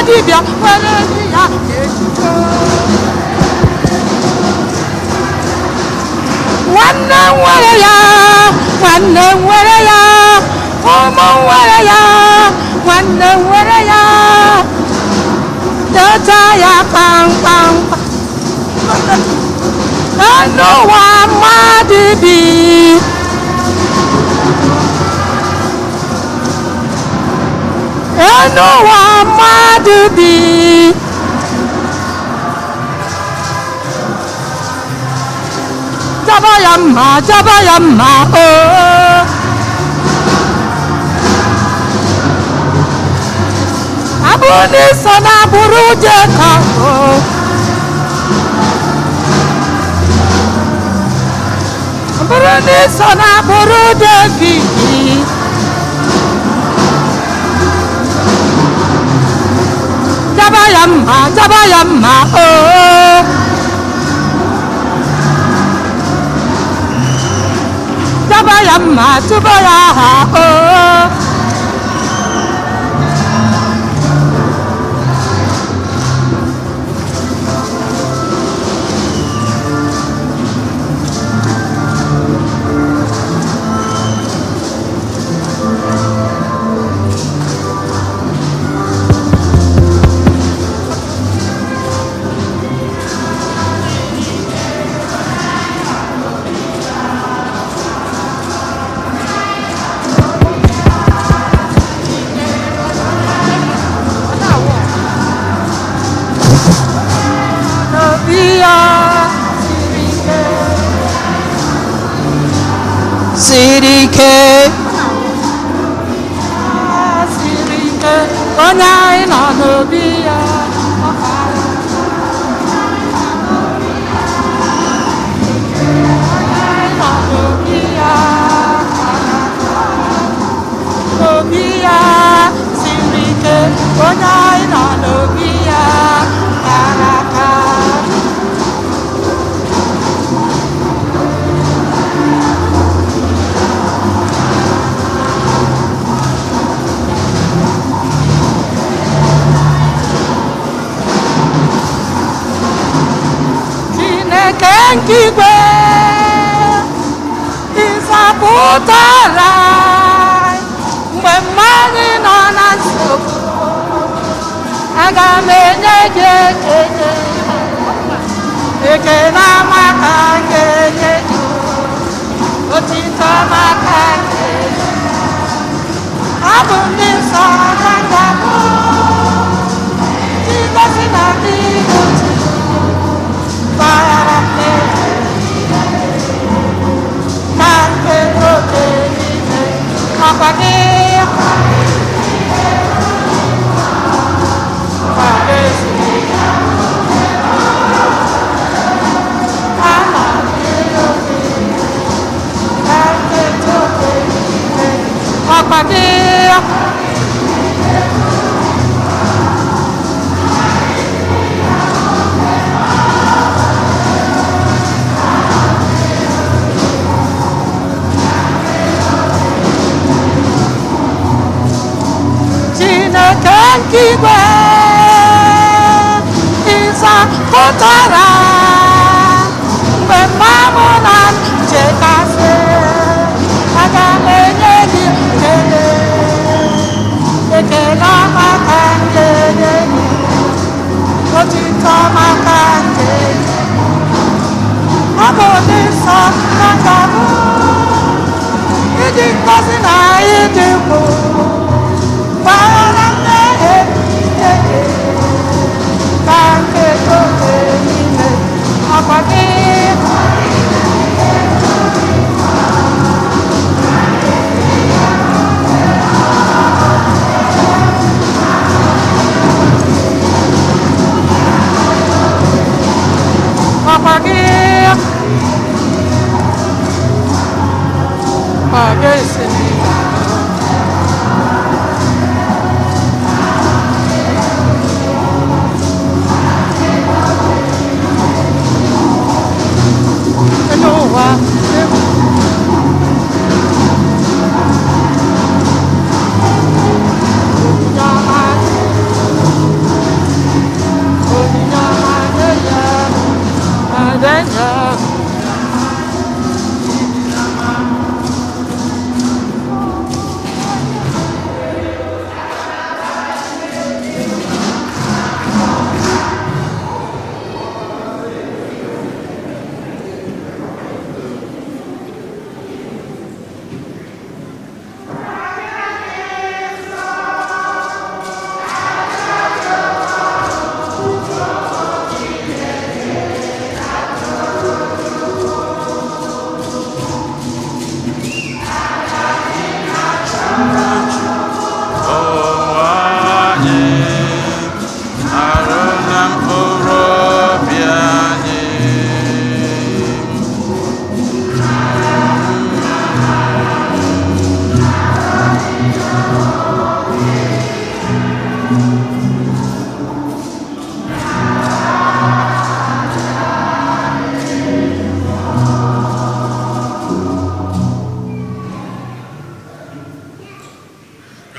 dibịa nwere enyi ya ga-ejikọ. Nwanne nwere ya, nwanne nwere ya, ụmụ nwere ya, nwanne nwere ya, dọta ya kpamkpam. N'ụwa mmadụ bi, n'ụwa mmadụ bi, jaba ya mma, jaba ya mma, oh. Abụ n'iso na agbụrụ Jekọb, oh. Abụrụ n'iso na agbụrụ Devid, jaba ya mma, jaba ya mma, oh. Jaba ya mma, jaba ya ha, oh. Sirike, Sirike, onye anyị nọ n'obi ya. N'obi ya, n'obi ya, Sirike, onye anyị nọ n'obi ya. Nkigwe ịzọpụtara mgbe mmadụ nọ na nsogbu, aga m enye gị ekele, ekele maka nkenye gị, otito maka nke gị. Ọ bụ ndị nsọ ka ngabụ igosi na ndị otu Nkigwe ịzọpụtara mgbe mmadụ na nchekasị, aga m enye gị ekele, ekele maka nkenye gị, otito maka nke gị. Ọ bụ ndị nsọ na ngabụ ịdị ngọzi na ịdị ukwuu.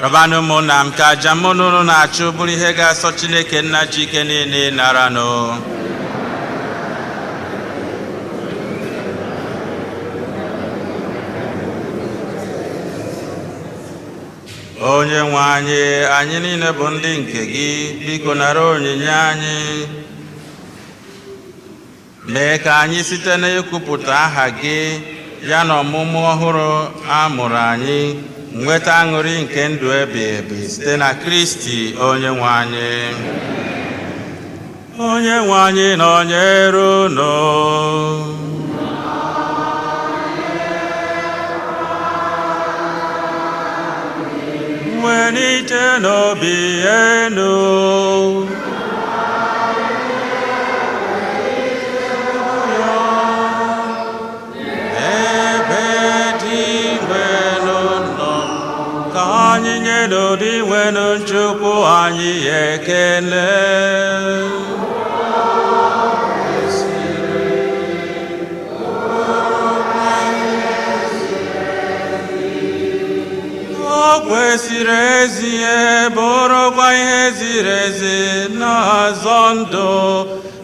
rọbanụ ụmụnna m ka aja mụ na unu na-achụ bụrụ ihe ga-asọ Chineke nna ji ike niile naranụ. Onye nwe anyị, anyị niile bụ ndị nke gị, biko nara onyinye anyị. Mee ka anyị site n'ikwupụta aha gị ya na ọmụmụ ọhụrụ a mụrụ anyị nweta aṅụrị nke ndụ ebighị ebi site na Kristi onye nwe anyị. Onye nwe anyị nọnyere unu. Wenite n'obi enu. N'ụdị nwenu Chukwu anyị ekele. O kwesịrị ezi bụrụkwa ihe ziri ezi na-azọ ndụ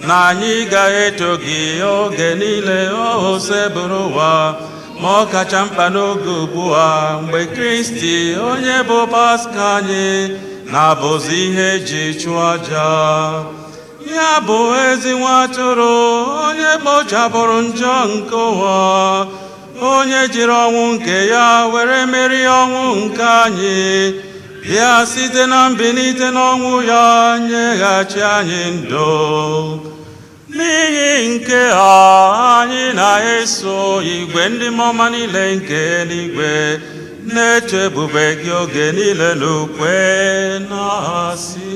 na anyị ga-eto gị oge niile o sebụrụ ụwa. Ma ọ kacha mkpa n'oge ugbu a mgbe Kristi onye bụ Paska anyị na-abụzi ihe eji chụọ aja. Ya bụ ezi nwa atụrụ onye kpochapụrụ njọ nke ụwa, onye jiri ọnwụ nke ya were merie ọnwụ nke anyị, bịa site na mbilite n'ọnwụ ya nyeghachi anyị ndụ. N'ihi nke a anyị na-eso igwe ndị mmụọ niile nke eluigwe na-eto ebube gị oge niile n'ukwe na-asị.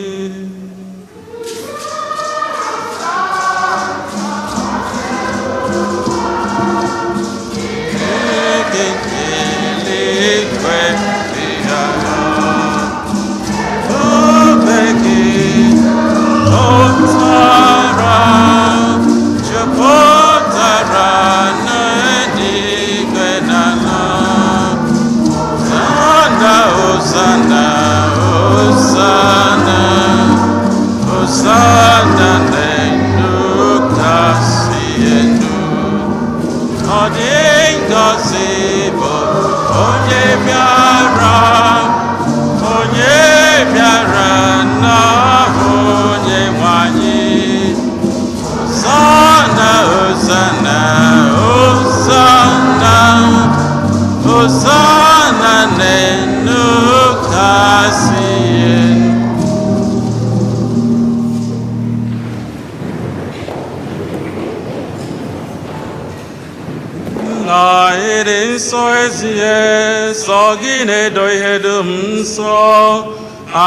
Sọ gị na-edo ihe dum nsọ,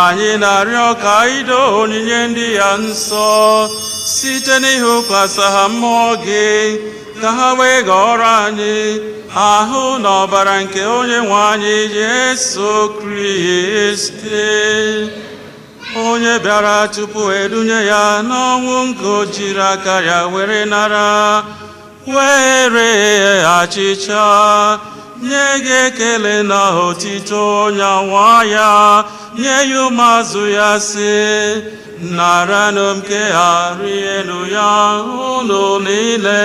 anyị na-arịọ ka ido onyinye ndị ya nsọ site n'ihukwasa ha mmụọ gị, ka ha wee ghọrọ anyị ahụ na ọbara nke onye nwe anyị Jesu Kristi, onye bịara tupu edunye ya n'ọnwụ nke o jiri aka ya were nara, were achịcha nye gị ekele na otito, nyanwa ya nye ya ụmụazụ ya sị, naranụ nke a rienụ ya unu niile,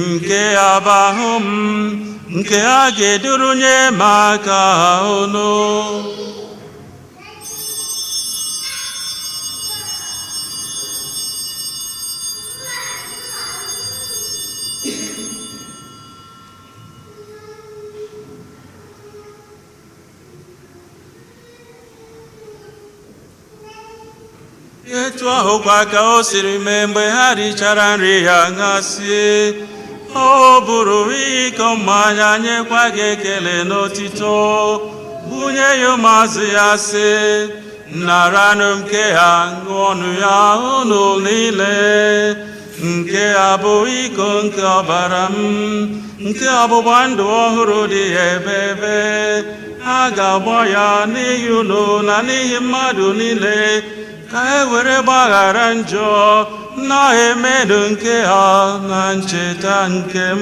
nke a bụ ahụ m nke a ga-edurunye maka unu. Etu ahụkwa ka o siri mee mgbe ha richara nri ya ṅasị, o buru iko mmanya nyekwa gị ekele n'otito, bunye ya ụmụazụ ya sị, naranụ nke ha ṅụọnụ ya unu niile, nke a bụ iko nke ọbara m, nke ọgbụgba ndụ ọhụrụ dị ebebe, a ga-agba ya n'ihi unu na n'ihi mmadụ niile, ka e were gbaghara njọ na-emedu nke ha na ncheta nke m.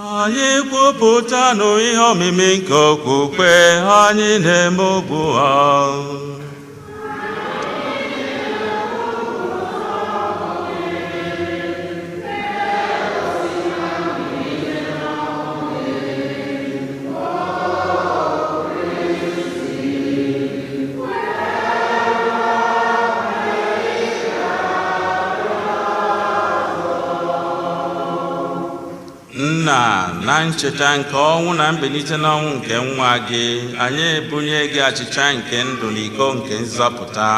anyị kwupụtanụ ihe omimi nke okwukwe anyị na-eme ugbu a. Nna, na ncheta nke ọnwụ na mbilite n'ọnwụ nke nwa gị, anyị ebunye gị achịcha nke ndụ na iko nke nzọpụta.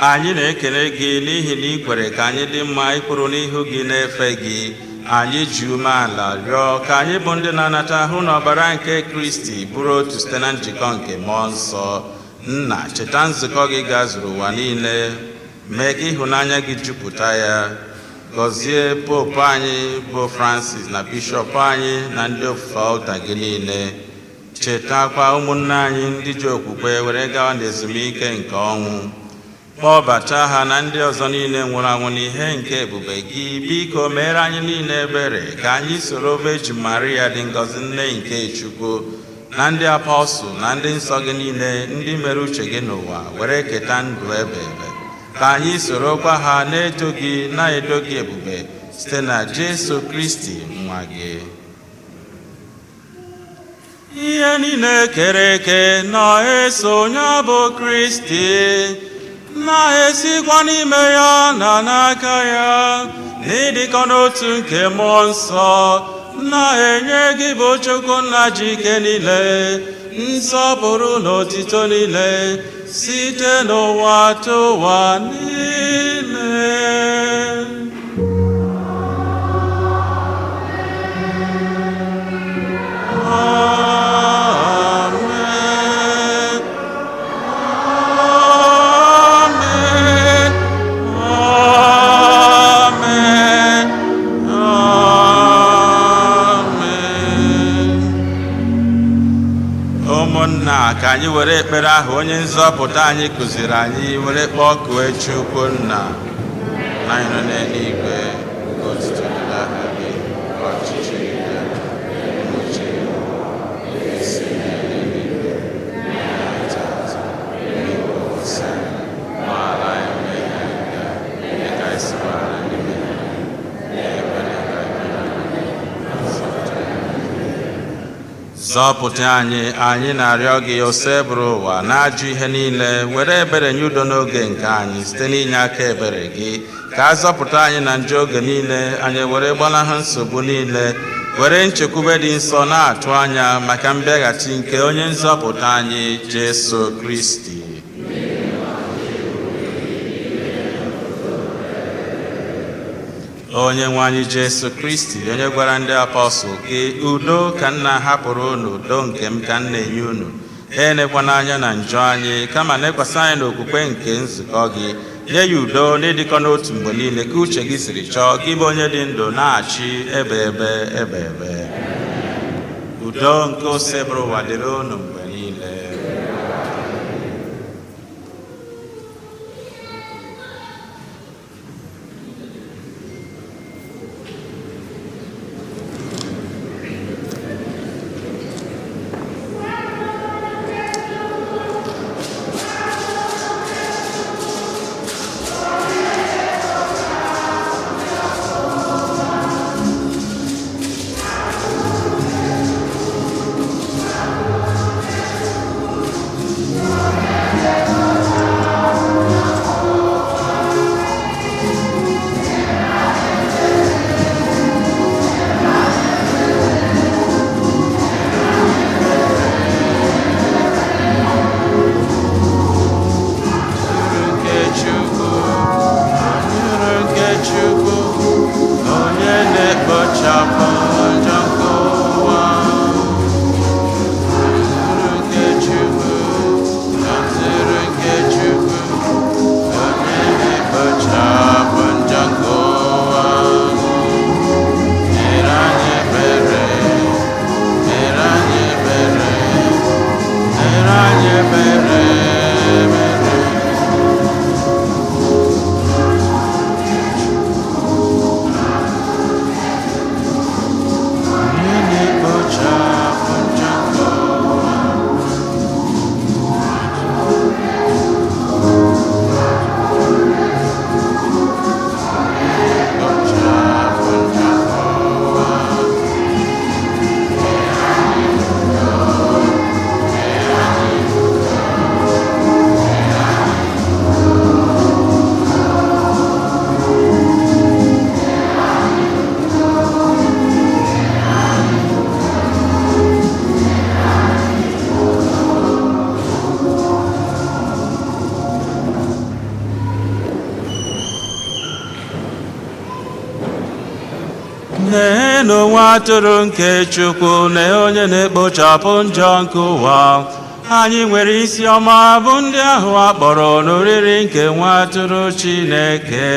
Anyị na-ekele gị n'ihi na ị kwere ka anyị dị mma ịkpụrụ n'ihu gị na-efe gị. Anyị ji umeala rịọ ka anyị bụ ndị na-anata ahụ na ọbara nke Kristi bụrụ otu site na njikọ nke mmụọ nsọ. Nna, cheta nzukọ gị gazuru ụwa niile, mee ka ịhụnanya gị jupụta ya. Gọzie popu anyị bụ Francis na bishọp anyị na ndị ofufe ụta gị niile. Chetakwa ụmụnne anyị ndị ji okwukwe were gawa n'ezumike nke ọnwụ. Kpọbata ha na ndị ọzọ niile nwụrụ anwụ n'ihe nke ebube gị. Biko mere anyị niile ebere ka anyị soro Virgin Maria dị ngọzi nne nke Chukwu na ndị apọstụl na ndị nsọ gị niile ndị mere uche gị n'ụwa were keta ndụ ebe ebe. Ka anyị sorokwa ha na-eto gị na-edo gị ebube site na Jesu Kristi nwa gị. Ihe niile kere eke na-eso onye bụ Kristi, na-esikwa n'ime ya na n'aka ya, n'ịdịkọ n'otu nke mmụọ nsọ, na-enye gị bụ Chukwu nna ji ike niile, nsọpụrụ na otito niile, site n'ụwa tụwa niile. Ka anyị were ekpere ahụ onye nzọpụta anyị kụziri anyị were kpọkuo Chukwu Nna na anyị nọ n'eluigwe, otuto dịrị aha gị, ọchịchị gị bịa, uche gị esi n'eluigwe anyị tata, ịkpọsa maala anyị mmehie anyị bịa, mee ka anyị sikwara n'ime zọpụta anyị. Anyị na-arịọ gị ose bụrụ ụwa na-ajụ ihe niile, were ebere nye udo n'oge nke anyị site n'inye aka ebere gị, ka a zọpụta anyị na njọ oge niile, anyị were gbanahụ nsogbu niile, were nchekwube dị nsọ na-atụ anya maka mbịaghachi nke onye nzọpụta anyị Jesu Kristi. Onye nwe anyị Jesu Kristi, onye gwara ndị apọstụl gị, udo ka nna hapụrụ unu, udo nke m ka m na-enye unu, enekwana anya na njọ anyị, kama nekwasị anyị n'okwukwe nke nzukọ gị. Nye ya udo n'ịdịkọ n'otu mgbe niile ka uche gị siri chọọ, gị bụ onye dị ndụ na-achị ebe ebe ebe ebe. Udo nke ose bụrụ ụwa dịrị unu mgbe niile. na nwa atụrụ nke Chukwu na onye na-ekpochapụ njọ nke ụwa. Anyị nwere isi ọma bụ ndị ahụ a kpọrọ n'oriri nke nwa atụrụ Chineke.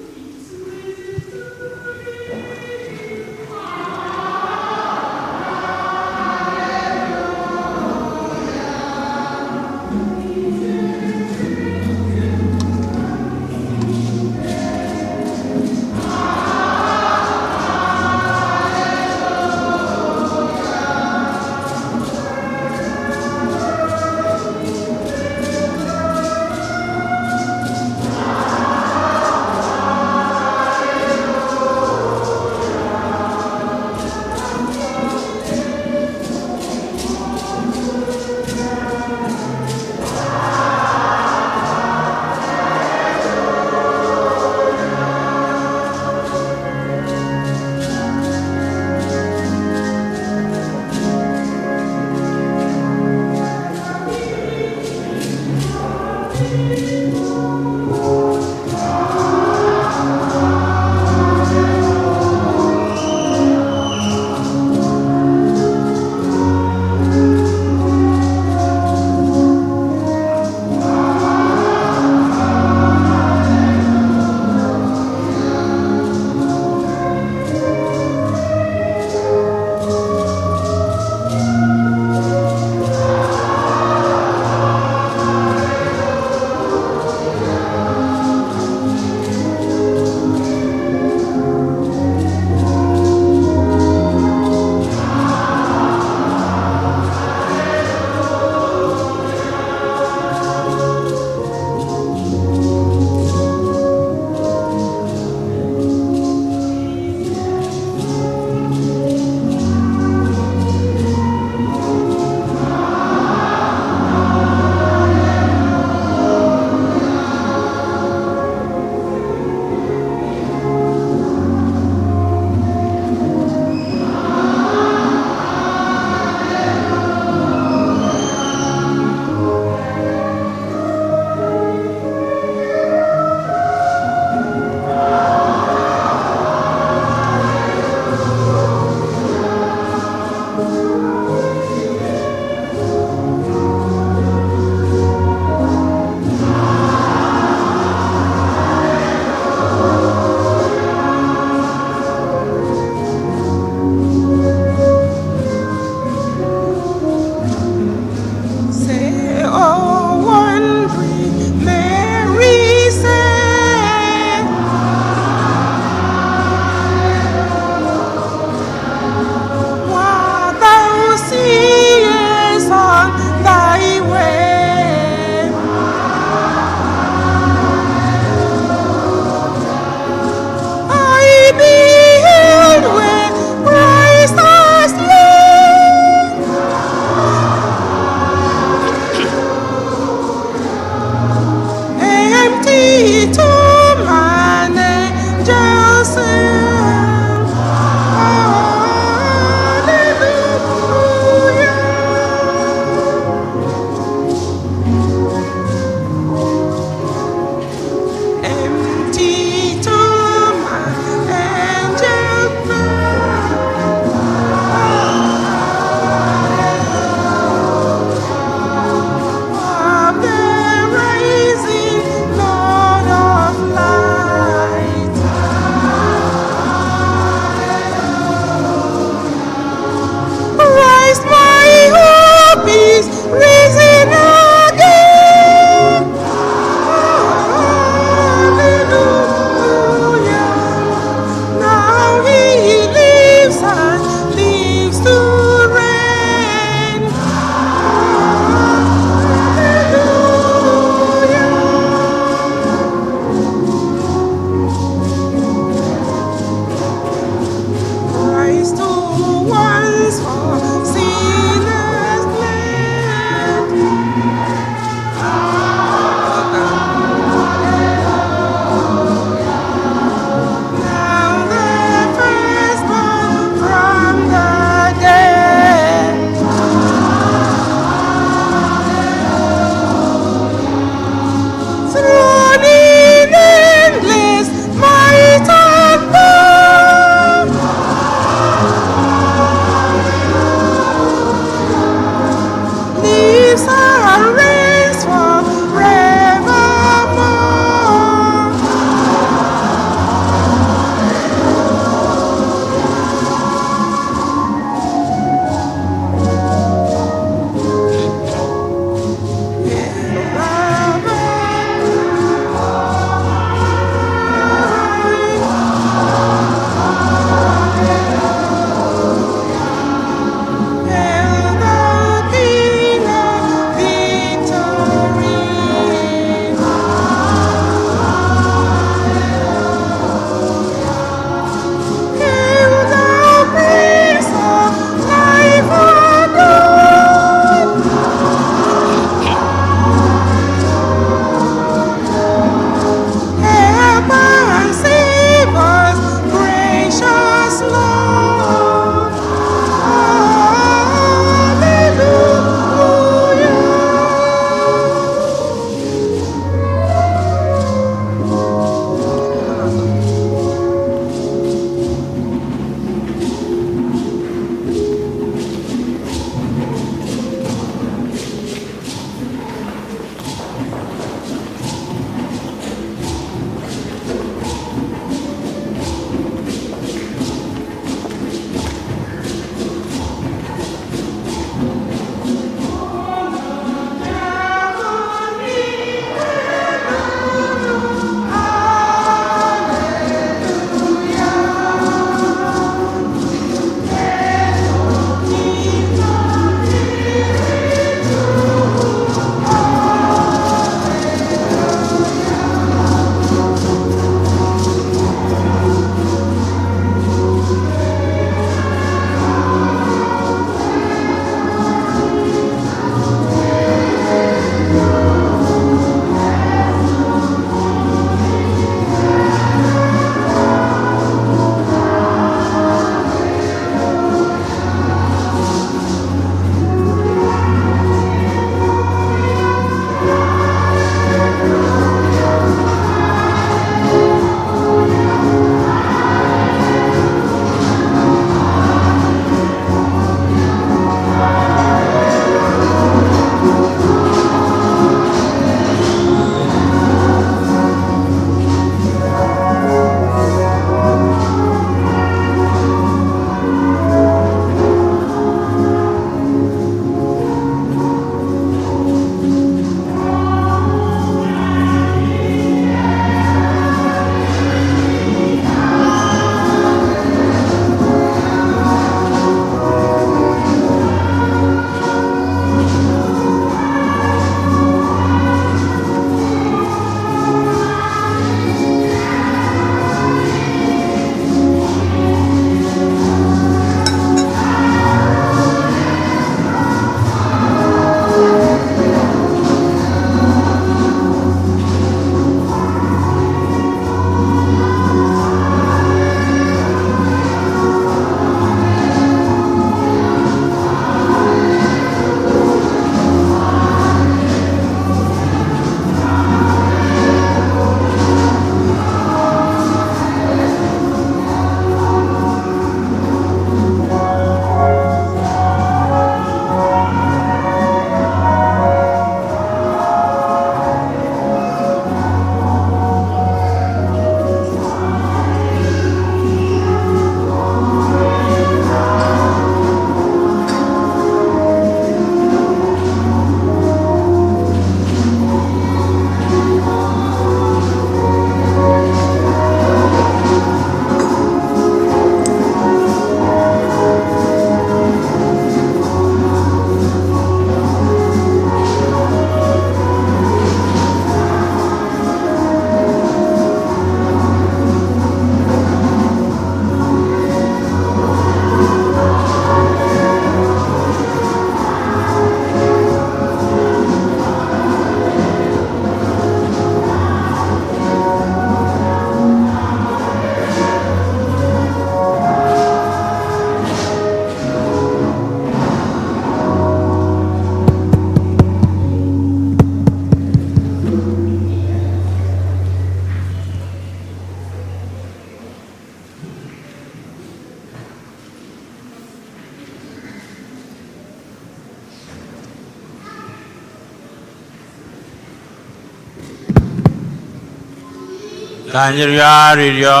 Ka anyị rịọ arịrịọ.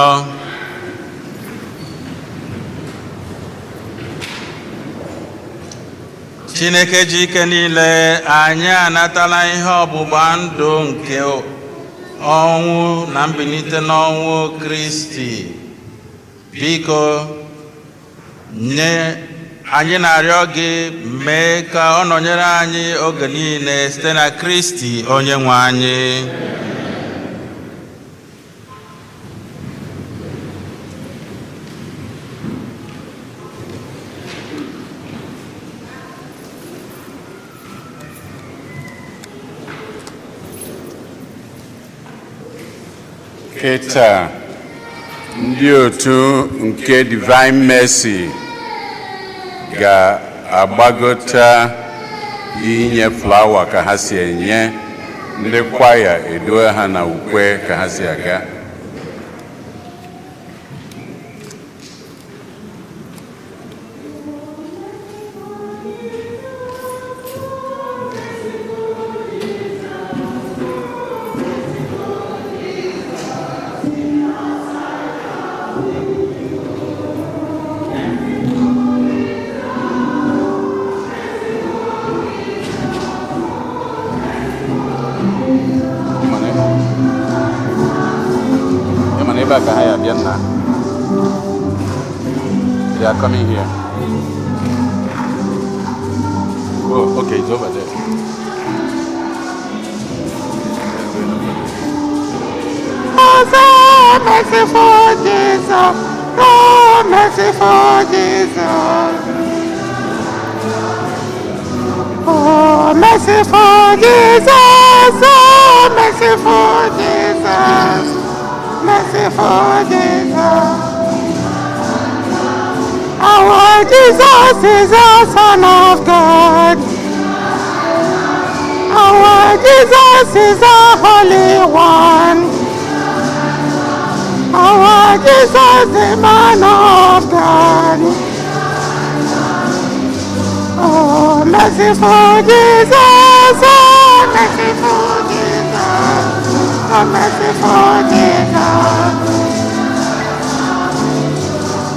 Chineke ji ike niile, anyị anatala ihe ọgbụgba ndụ nke ọnwụ na mbilite n'ọnwụ Kristi. Biko, anyị na-arịọ gị mee ka ọ nọnyere anyị oge niile site na Kristi onye nwe anyị. Keta ndị otu nke Divine Mercy ga-agbagota inye flawa ka ha si enye ndị kwaya edo ha na ukwe ka ha si aga. They are coming here. Oh, okay, it's over there. Oh, merciful Jesus. Oh, merciful Jesus. Oh, merciful Jesus. Oh, merciful Jesus. Merciful Jesus. Our Jesus is the Son of God. Our Jesus is the Holy One. Our Jesus, the Man of God. Oh, merciful Jesus. Oh, merciful Jesus. Oh, merciful Jesus.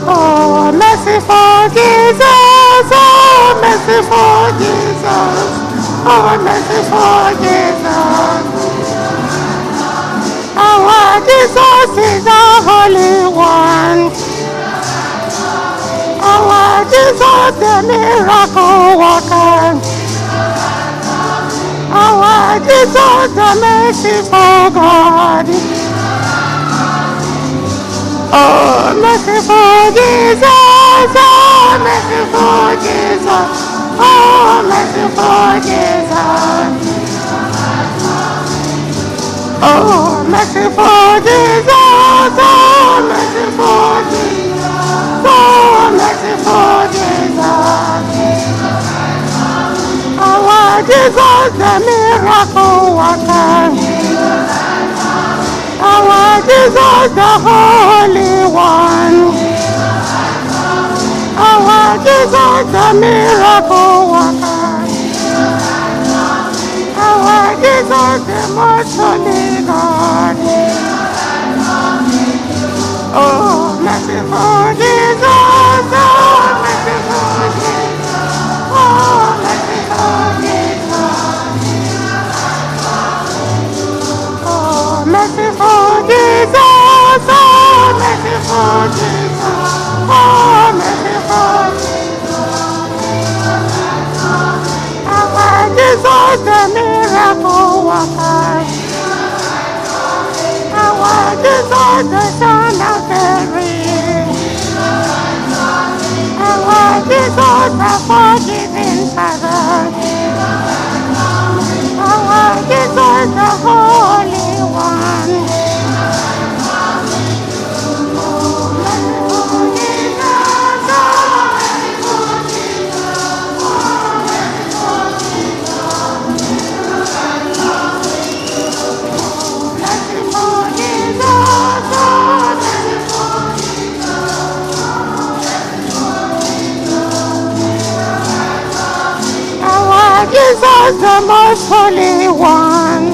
Oh, merciful Jesus, oh, merciful Jesus, oh, merciful Jesus. Our Jesus is the Holy One. Our Jesus, the miracle worker. Our Jesus, the merciful God. Oh, merciful Jesus, oh, merciful Jesus, oh, merciful Jesus. Oh, merciful Jesus, oh, merciful Jesus, oh, merciful Jesus. Our Jesus, the miracle worker. Our Jesus, the Holy One. Our Jesus, the miracle worker. Our Jesus, the most holy God. Oh, merciful Jesus, oh, merciful Jesus, oh, merciful Jesus. Merciful Jesus, oh, merciful Jesus, oh, merciful Jesus. Our Jesus, the miracle worker. Our Jesus, the Son of Mary. Our Jesus, the forgiving Father. Our Jesus, the Holy One. Jesus, the most holy one.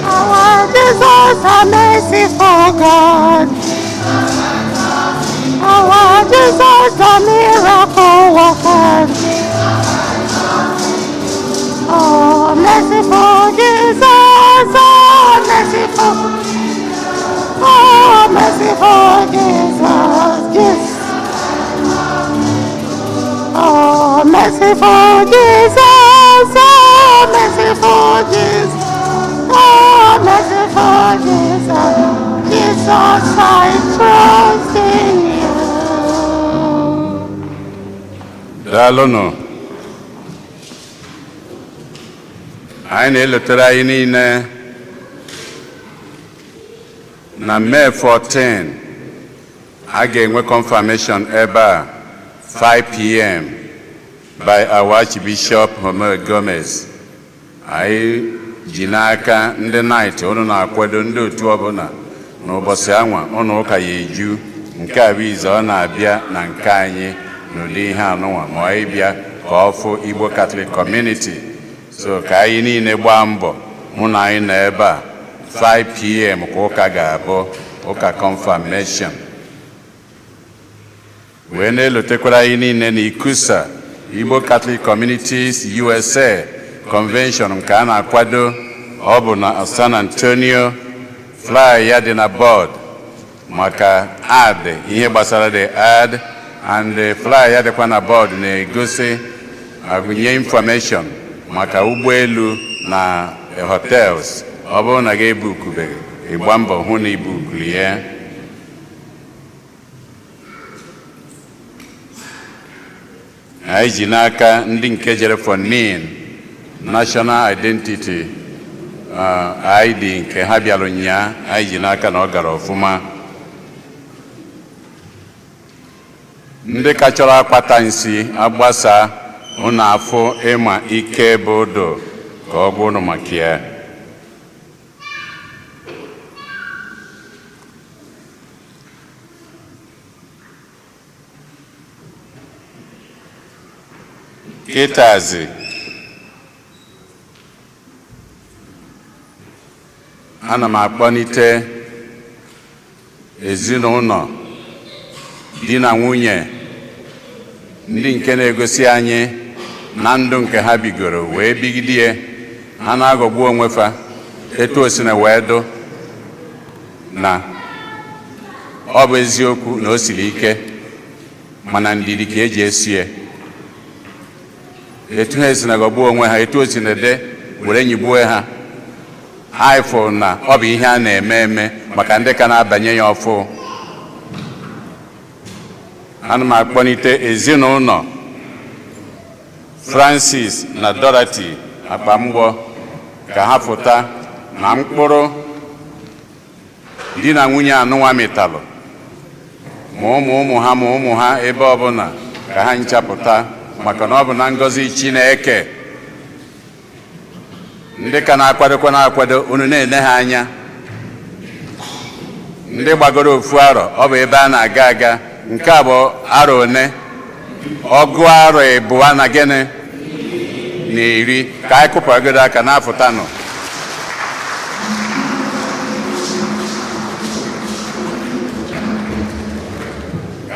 Our Jesus, Jesus, a merciful God. Our Jesus, a miracle worker. Oh, merciful Jesus, oh, merciful. Oh, merciful Jesus, yes. Oh, merciful Jesus, oh, merciful Jesus, oh, merciful Jesus, Jesus, I trust in you. Dalono. Anyị na-eletara anyị niile na May 14 a ga-enwe confirmation ebe a 5 p.m. by our Archbishop Homer Gomez. Anyị ji n'aka ndị night unu na-akwado ndị otu ọbụla n'ụbọchị anwa unu ụka ya eju nke a bụ ize ọ na-abịa na nke anyị n'ụdị ihe anụnwa ma anyị bịa ka ọ fụ Igbo Catholic Community. So ka anyị niile gbaa mbọ mụ na anyị nọ ebe a 5 p.m. ka ụka ga-abụ ụka confirmation. Wee na-elotekwara anyị niile na Ikusa Igbo Catholic Communities USA Convention nke a na-akwado ọ bụ na San Antonio. Flyer ya dị na board maka ad ihe gbasara the ad and the flyer ya dịkwa na board na-egosi agụnye information maka ụgbọelu na hotels. Ọ bụrụ na ga-ebukubeghị ịgba mbọ hụ na ibukuru ya. Anyị ji n'aka ndị nke jere for NIN National Identity ID nke ha bịara ụnyaa. Anyị ji n'aka na ọ gara ọfụma. Ndị ka chọrọ akpata nsi agbasa unu afọ ịma ike bụ odo ka ọ bụ unu maka ya. Kịtazi ana m akpọnite ezinụlọ di na nwunye ndị nke na-egosi anyị na ndụ nke ha bigoro wee bigidie ha na-aghọgbu onwe fa etu o si na wee dụ na ọ bụ eziokwu na o siri ike mana ndidi ka eji esie etu ha si na aghọgbu onwe ha etu o si na de were nyigbuo ha. anyị fụrụ na ọ bụ ihe a na-eme eme maka ndị ka na-abanye ya ọfụ. Ana m akpọnite ezinụlọ Francis na Dorothy Akpamgbọ ka ha fụta na mkpụrụ di na nwunye anụnwa mịtalụ ma ụmụ ha ebe ọbụla ka ha nchapụta maka na ọ bụ na ngọzi Chineke. Ndị ka na-akwado unu na-ene ha anya. Ndị gbagoro ofu arọ ọ bụ ebe a na-aga aga nke a bụ arọ one ọgụ arọ ịbụa na gịnị na iri ka anyị kụpụgodo aka n'afụtanụ.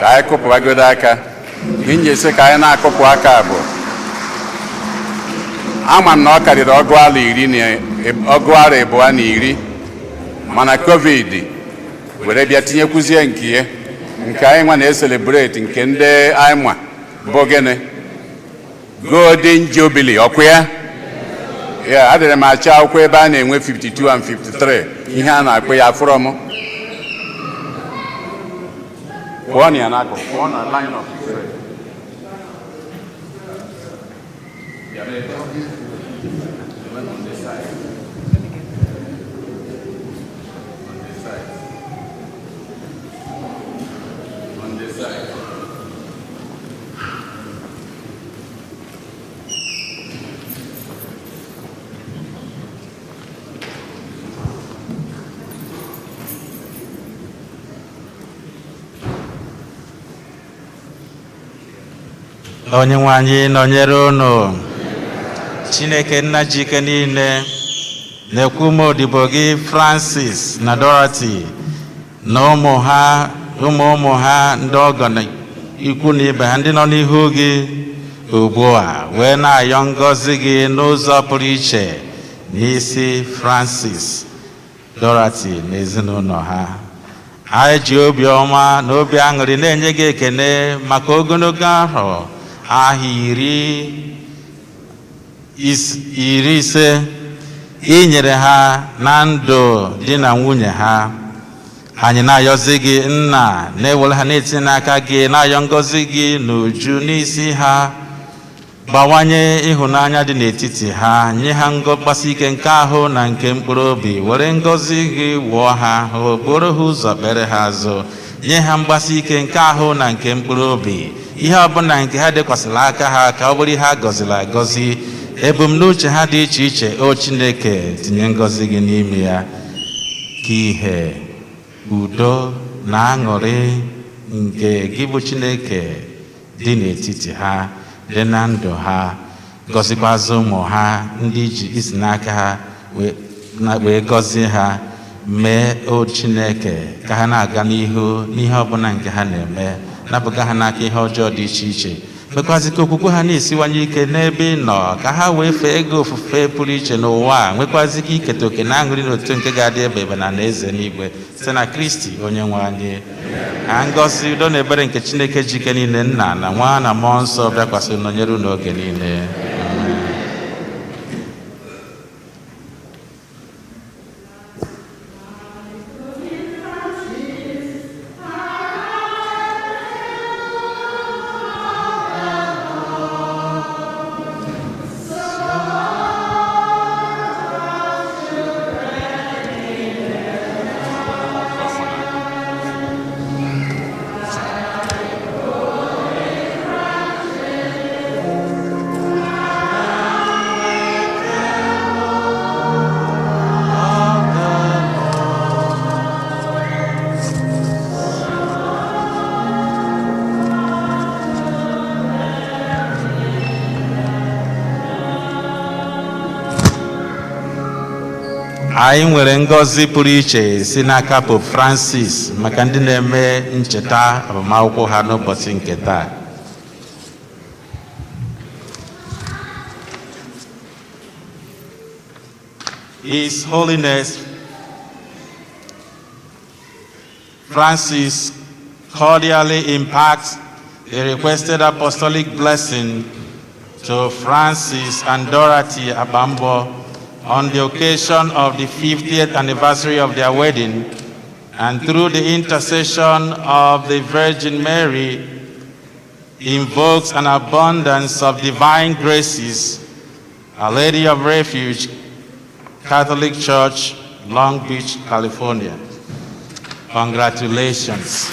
Ka anyị kụpụgodo aka njesi ka anyị na-akụpụ aka bụ ama m na ọ karịrị ọgụ arọ ịbụa na iri mana COVID were bịa tinyekwuzie nke ya nke anyị nwa na-eselebreti nke ndị anyị nwa bụ gịnị Golden Jubilee ọkụ ya. Ya adịrị m achọ akwụkwọ ebe a na-enwe 52 and 53 ihe a na-akpọ ya from pụọ na ya n'akụkụ pụọ na line of Onyenwe anyị nọnyere unu. Chineke nna ji ike niile Nekumodibo gị Francis na Dorothy na ụmụ ha ndị ọgọ na ikwu na ibe ha ndị nọ n'ihu gị ugbu a wee na-ayọ ngọzi gị n'ụzọ pụrụ iche n'isi Francis, Dorothy na ezinụlọ ha. Anyị ji obiọma na obi aṅụrị na-enye gị ekene maka ogologo ahụ iri ise i nyere ha na ndụ di na nwunye ha. Anyị na-ayọzi gị nna na-ewere ha na-etinye n'aka gị na-ayọ ngọzi gị n'uju n'isi ha, gbawanye ịhụnanya dị n'etiti ha, nye ha mgbasi ike nke ahụ na nke mkpụrụ obi, were ngọzi gị wụọ ha ahụ, buru ha ụzọ kpere ha azụ, nye ha mgbasi ike nke ahụ na nke mkpụrụ obi, ihe ọbụla nke ha dekwasịrị aka ha ka ọ bụrụ ihe a gọziri agọzi. Ebumnuche ha dị iche iche, o Chineke, tinye ngọzi gị n'ime ya, ka ihe udo na aṅụrị nke gị bụ Chineke dị n'etiti ha, dị na ndụ ha, gọzikwazị ụmụ ha ndị ji isi n'aka ha wee gọzie ha. Mee, o Chineke, ka ha na-aga n'ihu n'ihe ọbụla nke ha na-eme, napụga ha n'aka ihe ọjọọ dị iche iche. Mekwazị ka okwukwe ha na-esiwanye ike n'ebe ị nọ, ka ha wee fee ego ofufe pụrụ iche n'ụwa a, nwekwazị ka iketa oke na aṅụrị n'otuto nke ga-adị ebe na eze n'igwe site na Kristi onye nwe anyị. Ka ngọzi, udo na ebere nke Chineke ji ike niile, Nna na Nwa na Mmụọ Nsọ bịakwasị nọnyere unu oge niile. Anyị nwere ngọzi pụrụ iche si n'aka Pope Francis maka ndị na-eme ncheta agbamakwụkwọ ha n'ụbọchị nke taa. His Holiness Francis cordially imparts a requested apostolic blessing to Francis and Dorothy Abambo on the occasion of the 50th anniversary of their wedding, and through the intercession of the Virgin Mary, invokes an abundance of divine graces. Our Lady of Refuge, Catholic Church, Long Beach, California. Congratulations.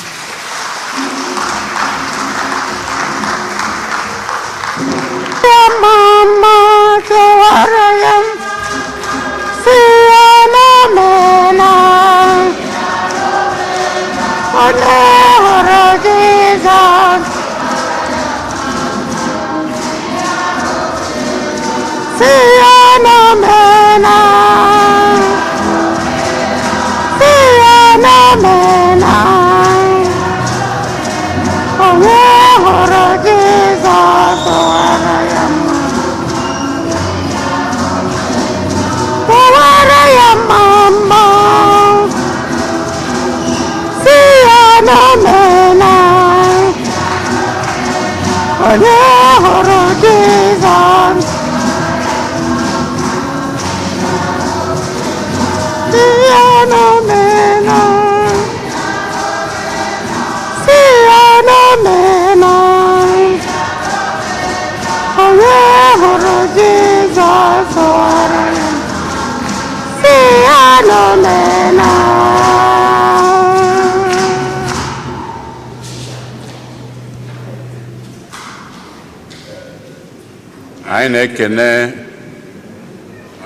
Anyị na-ekene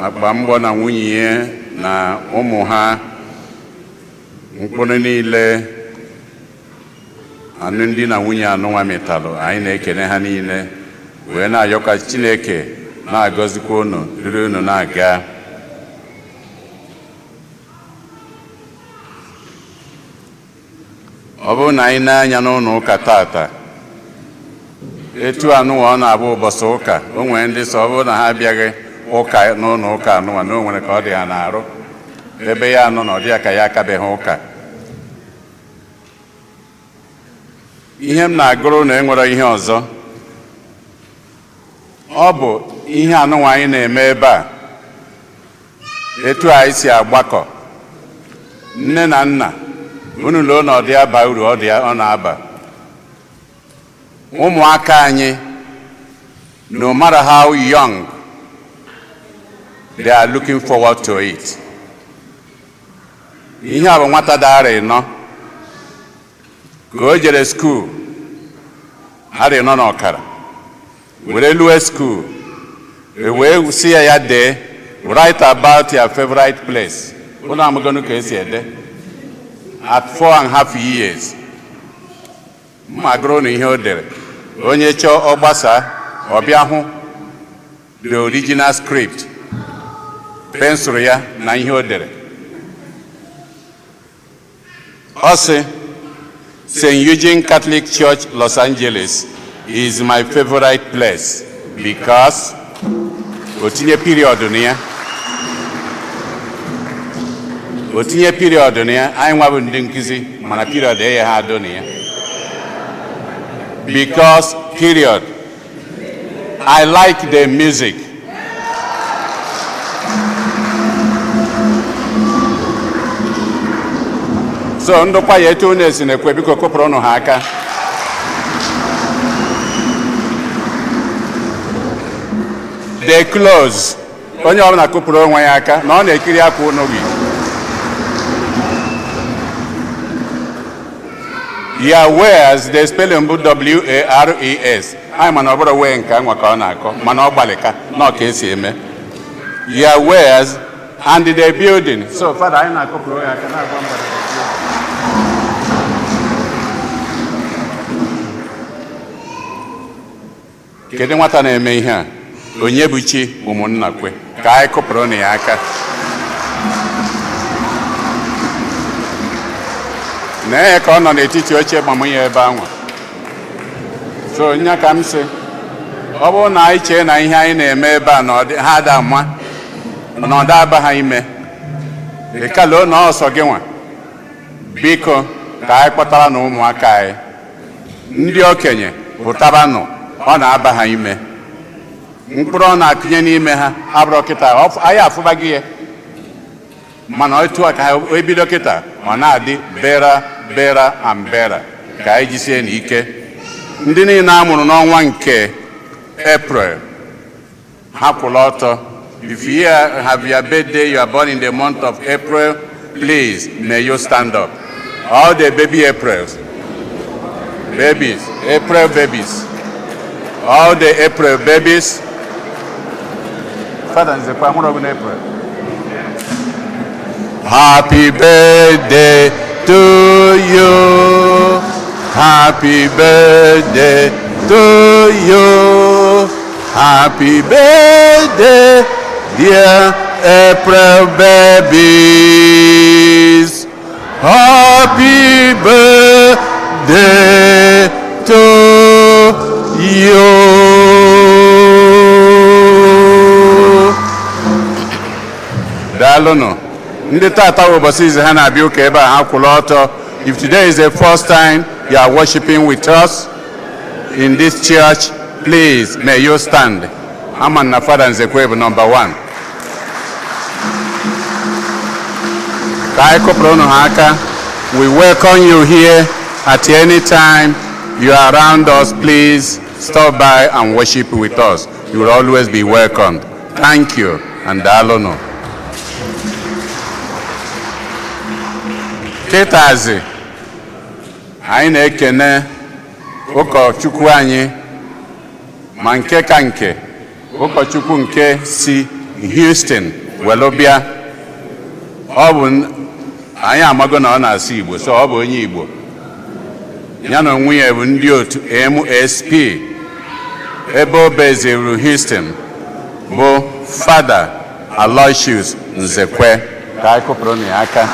Abambo na nwunye ya na ụmụ ha, mkpụrụ niile anụ ndị na nwunye anụnwa metalụ. Anyị na-ekene ha niile wee na-ayọka Chineke na-agọzikwa unu dịrị unu na-aga. ọ bụrụ na anyị na-anya n'ụlọ ụka tata etu anụwa ọ na-abụ ụbọchị ụka o nwere ndị sọ ọ bụrụ na ha abịaghị ụka n'ụlọ ụka anụwa na o nwere ka ọ dị ha n'arụ ebe ya nọ na ọ dị ya ka ya akabeghị ụka. Ihe m na-agụrụ na enwere ihe ọzọ ọ bụ ihe anụnwa anyị na-eme ebe a, etu anyị si agbakọ. Nne na nna unu loo na ọ dị aba uru ọ na-aba. Ụmụaka anyị, no matter how young, they are looking forward to it. Ihe a bụ nwata dara ịnọ ka o jere skuul ara ịnọ n'ọkara were lue skuul wee si ya dee write about your favorite place. Unu amagonu ka esi ede at 4.5 years. Mma gụrụ na ihe o dere onye chọọ ọ gbasa ọ bịa hụ the original script, pensụl ya na ihe o dere. Ọ sị St. Eugene Catholic Church, Los Angeles is my favorite place because o tinye period na ya. O tinye period na ya, anyị nwa bụ ndị nkuzi mana period eye ha adọ na ya. Because period. I like the music. So ndokwa ya etu unu esi na-ekwe biko kopụrụ unu ha aka. They close. Onye ọbụla kopụrụ onwe ya aka na ọ na-ekiri akwa unu gị. Ya wears the spelling bụ W-A-R-E-S. Anyị mana ọ bụrụ wee nke nwa ka ọ na-akọ mana ọ gbalịka na ọ ka esi eme. Ya wears and the building. So Father anyị na-akopụrụ ya aka na-agwa mgbada. Kedu nwata na-eme ihe a? Onye bụ chi ụmụnna kwe ka anyị kopụrụ na ya aka. Na ka ọ nọ n'etiti oche gbamụ ya ebe anwa. So onye ka m sị ọ bụrụ na anyị chee na ihe anyị na-eme ebe a na ha ada ama na ọ daba ha ime ịkaloo na ọsọ gị nwa biko ka anyị kpọtara na ụmụaka anyị ndị okenye pụtabanụ ọ na-aba ha ime. Mkpụrụ ọ na-akụnye n'ime ha abụrụ kịta anyị afụbaghị ya mana otu a ka o bido kịta ọ na-adị bera and bera ka anyị jisie n'ike. Ndị niile a mụrụ n'ọnwa nke April ha kwụrụ ọtọ. If you have your birthday, you are born in the month of April, please may you stand up. All the baby Aprils, April babies, all the April babies. Father is the Pamura of April. Happy birthday to you. Happy birthday to you. Happy birthday, dear April babies. Happy birthday to you. Dalono. Ndị tata ụbọchị izi ha na-abịa ụka ebe a ha kwụrụ ọtọ. If today is the first time you are worshiping with us in this church, please may you stand. Aman na Father Nzekwe bụ number 1. Ka anyị kopụrụ unu ha aka. We welcome you here at any time you are around us. Please stop by and worship with us. You will always be welcomed. Thank you and dalono. Ketazi anyị na-ekene ụkọchukwu anyị ma nke ka nke ụkọchukwu nke si Houston welobịa. Ọ bụ anyị amago na ọ na-asụ Igbo, so ọ bụ onye Igbo. Ya na onwe ya bụ ndị otu MSP ebe o bezuru Houston bụ Father Aloysius Nzekwe. Ka anyị kopụrụ na ya aka.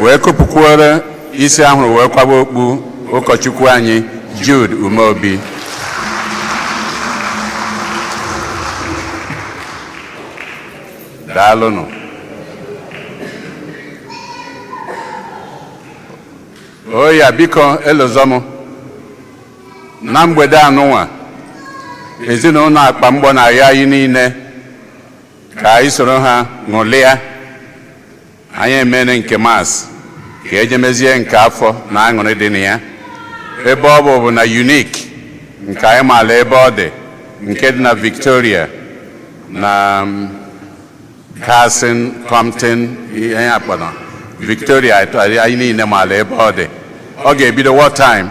wee kụpụkwuore isi ahụrụ wee kwaba okpu ụkọchukwu anyị Jude Umeobi. Daalụnụ. Oya biko elozọmụ na mgbede anụnwa ezinụlọ akpa mgbọ na ya anyị niile ka anyị soro ha ṅụlịa. Anyị emene nke maasị ka ejemezie nke afọ na aṅụrị dị na ya. Ebe ọ bụ na Unique nke anyị maala ebe ọ dị, nke dị na Victoria na Carson, Compton, ihe akpọrọ Victoria, anyị niile maala ebe ọ dị. Ọ ga-ebido what time?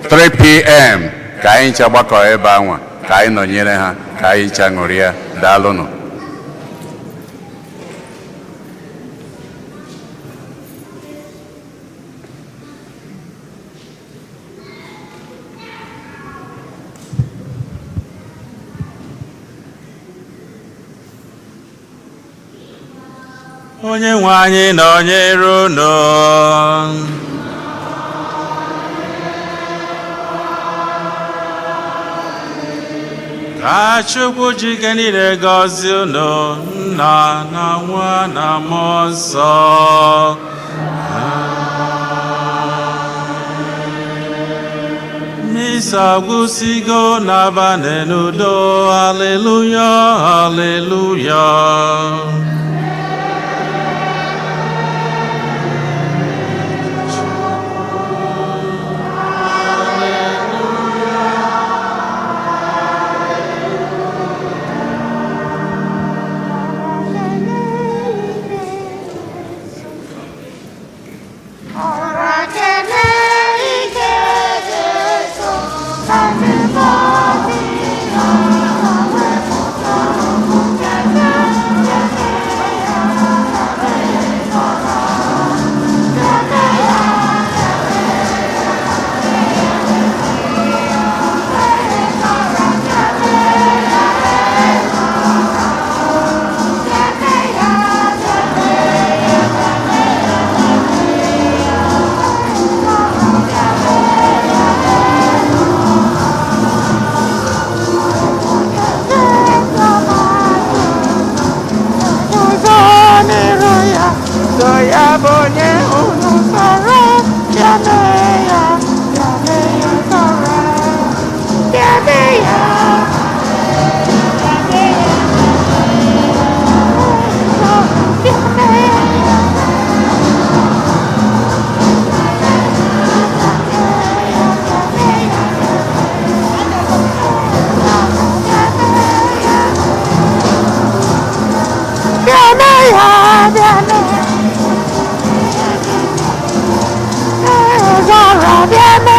3 p.m. ka anyị ncha gbakọ ebe anwa ka anyị nọnyere ha ka anyị ncha ṅụrịa. Daalụnụ. Onye nwe anyị nọnyere unu. Ka Chukwu Jike niile gọzie unu, Nna na Nwa na Mmụọ Nsọ. Misa gwụsigo n'abalị n'udo. Haleluya, haleluya. Bien,